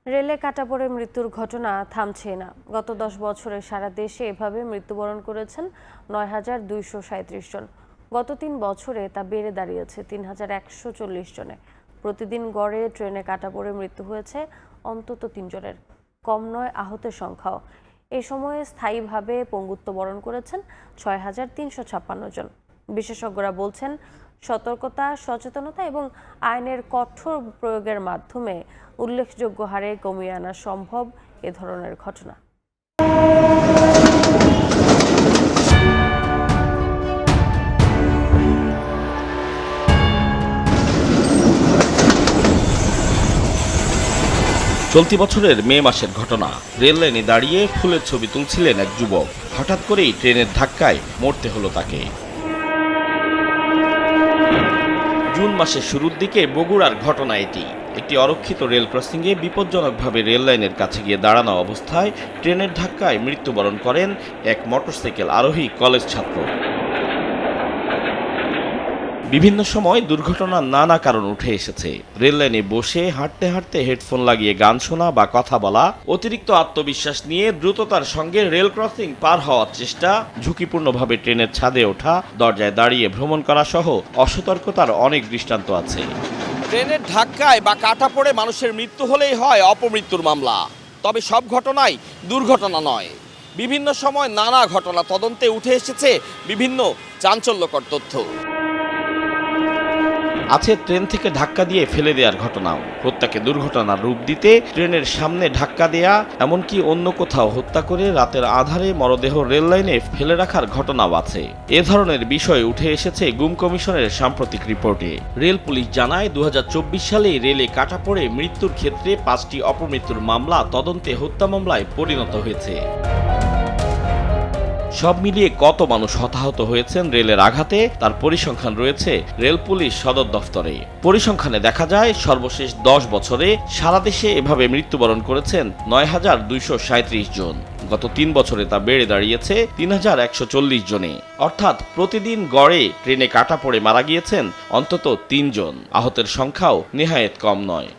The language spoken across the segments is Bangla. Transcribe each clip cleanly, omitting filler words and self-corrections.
রেলে কাটা পড়ে মৃত্যুর ঘটনা থামছে না। গত 10 বছরে সারা দেশে এভাবে মৃত্যুবরণ করেছেন ৯,২৩৭ জন। গত 3 বছরে তা বেড়ে দাঁড়িয়েছে ৩,১৪০ জনে। প্রতিদিন গড়ে ট্রেনে কাটা পড়ে মৃত্যু হয়েছে অন্তত 3 জনের। কম নয় আহতের সংখ্যাও। এই সময়ে স্থায়ীভাবে পঙ্গুত্ব বরণ করেছেন ৬,৩৫৬ জন। বিশেষজ্ঞরা বলছেন, সতর্কতা, সচেতনতা এবং আইনের কঠোর প্রয়োগের মাধ্যমে উল্লেখযোগ্য হারে কমিয়ে আনা সম্ভব এ ধরনের ঘটনা। চলতি বছরের মে মাসের ঘটনা। রেল লাইনে দাঁড়িয়ে ফুলের ছবি তুলছিলেন এক যুবক। হঠাৎ করেই ট্রেনের ধাক্কায় মরতে হলো তাকে। জুন মাসের শুরুর দিকে বগুড়ার ঘটনা এটি। একটি অরক্ষিত রেল ক্রসিংয়ে বিপজ্জনকভাবে রেল লাইনের কাছে গিয়ে দাঁড়ানো অবস্থায় ট্রেনের ধাক্কায় মৃত্যুবরণ করেন এক মোটরসাইকেল আরোহী কলেজ ছাত্র। বিভিন্ন সময় দুর্ঘটনার নানা কারণ উঠে এসেছে। রেল লাইনে বসে হাঁটতে হাঁটতে হেডফোন লাগিয়ে গান শোনা বা কথা বলা, অতিরিক্ত আত্মবিশ্বাস নিয়ে দ্রুততার সঙ্গে রেল ক্রসিং পার হওয়ার চেষ্টা, ঝুঁকিপূর্ণভাবে ট্রেনের ছাদে ওঠা, দরজায় দাঁড়িয়ে ভ্রমণ করা সহ অসতর্কতার অনেক দৃষ্টান্ত আছে। ট্রেনের ধাক্কায় বা কাটা পড়ে মানুষের মৃত্যু হলেই হয় অপমৃত্যুর মামলা। তবে সব ঘটনাই দুর্ঘটনা নয়। বিভিন্ন সময় নানা ঘটনা তদন্তে উঠে এসেছে বিভিন্ন চাঞ্চল্যকর তথ্য। আছে ট্রেন থেকে ধাক্কা দিয়ে ফেলে দেওয়ার ঘটনাও। হত্যাকে দুর্ঘটনার রূপ দিতে ট্রেনের সামনে ধাক্কা দেয়া, এমনকি অন্য কোথাও হত্যা করে রাতের আধারে মরদেহ রেল লাইনে ফেলে রাখার ঘটনাও আছে। এ ধরনের বিষয় উঠে এসেছে গুম কমিশনের সাম্প্রতিক রিপোর্টে। রেল পুলিশ জানায় ২০২৪ সালে রেলে কাটা পড়ে মৃত্যুর ক্ষেত্রে ৫টি অপমৃত্যুর মামলা তদন্তে হত্যা মামলায় পরিণত হয়েছে। সব মিলিয়ে কত মানুষ হতাহত হয়েছেন রেলের আঘাতে তার পরিসংখ্যান রয়েছে রেল পুলিশ সদর দফতরে। পরিসংখ্যানে দেখা যায় সর্বশেষ 10 বছরে সারা দেশে এভাবে মৃত্যুবরণ করেছেন ৯,২৩৭ জন। গত 3 বছরে তা বেড়ে দাঁড়িয়েছে ৩,১৪০ জনে। অর্থাৎ প্রতিদিন গড়ে ট্রেনে কাটা পড়ে মারা গিয়েছেন অন্তত 3 জন। আহতের সংখ্যাও নেহায়েত কম নয়।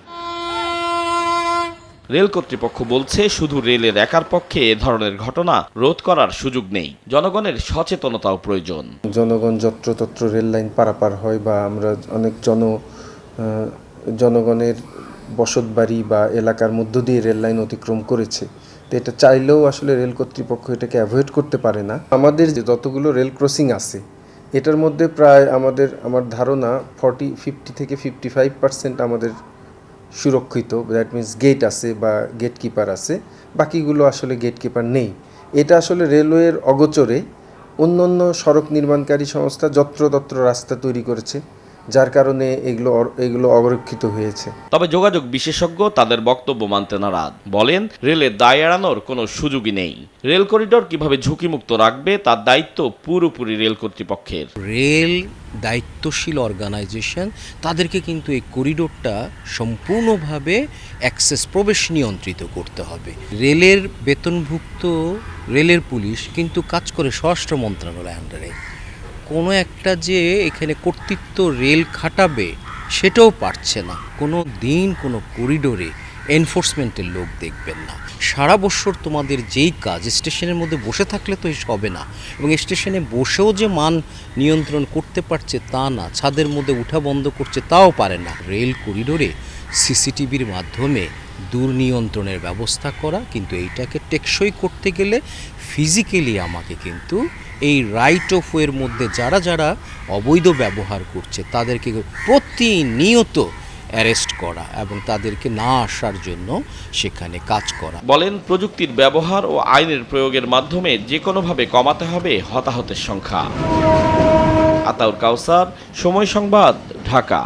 রেল কর্তৃপক্ষ বলছে, শুধু রেলের একার পক্ষে এ ধরনের ঘটনা রোধ করার সুযোগ নেই, জনগণের সচেতনতাও প্রয়োজন। জনগণ যত্রতত্র রেল লাইন পারাপার হয় বা আমরা অনেক জনগণের বসতবাড়ি বা এলাকার মধ্য দিয়ে রেল লাইন অতিক্রম করেছে। তো এটা চাইলেও আসলে রেল কর্তৃপক্ষ এটাকে অ্যাভয়েড করতে পারে না। আমাদের যে যতগুলো রেল ক্রসিং আছে এটার মধ্যে প্রায় আমার ধারণা 50 থেকে 55% আমাদের সুরক্ষিত, দ্যাট মিনস গেট আছে বা গেট কিপার আছে, বাকিগুলো আসলে গেট কিপার নেই। এটা আসলে রেলওয়ের অগোচরে অন্য সড়ক নির্মাণকারী সংস্থা যত্রতত্র রাস্তা তৈরি করেছে, যার কারণে এগুলো অরক্ষিত হয়েছে। তবে যোগাযোগ বিশেষজ্ঞ তাদের বক্তব্য মানতে নারাজ। বলেন, রেলের দায় এড়ানোর কোনো সুযোগই নেই। রেল করিডোর কিভাবে ঝুঁকিমুক্ত রাখবে তার দায়িত্ব পুরোপুরি রেল কর্তৃপক্ষের। রেল দায়িত্বশীল অর্গানাইজেশন, তাদেরকে কিন্তু এই করিডোরটা সম্পূর্ণভাবে প্রবেশ নিয়ন্ত্রিত করতে হবে। রেলের বেতনভুক্ত রেলের পুলিশ কিন্তু কাজ করে স্বরাষ্ট্র মন্ত্রণালয়ের আন্ডারে। কোনো একটা যে এখানে কর্তৃত্ব রেল খাটাবে সেটাও পারছে না। কোনো দিন কোনো করিডোরে এনফোর্সমেন্টের লোক দেখবেন না। সারা বছর তোমাদের যেই কাজ, স্টেশনের মধ্যে বসে থাকলে তো হবে না, এবং স্টেশনে বসেও যে মান নিয়ন্ত্রণ করতে পারছে তা না, ছাদের মধ্যে উঠা বন্ধ করছে তাও পারে না। রেল করিডোরে সিসিটিভির মাধ্যমে দুর্নিয়ন্ত্রণের ব্যবস্থা করা, কিন্তু এইটাকে টেকসই করতে গেলে ফিজিক্যালি আমাকে কিন্তু এই রাইট অফ ওয়ের মধ্যে যারা অবৈধ ব্যবহার করছে তাদেরকে প্রতিনিয়ত অ্যারেস্ট করা এবং তাদেরকে না আসার জন্য সেখানে কাজ করা। বলেন, প্রযুক্তির ব্যবহার ও আইনের প্রয়োগের মাধ্যমে যে কোনোভাবে কমাতে হবে হতাহতের সংখ্যা। আতাউর কাউসার, সময় সংবাদ, ঢাকা।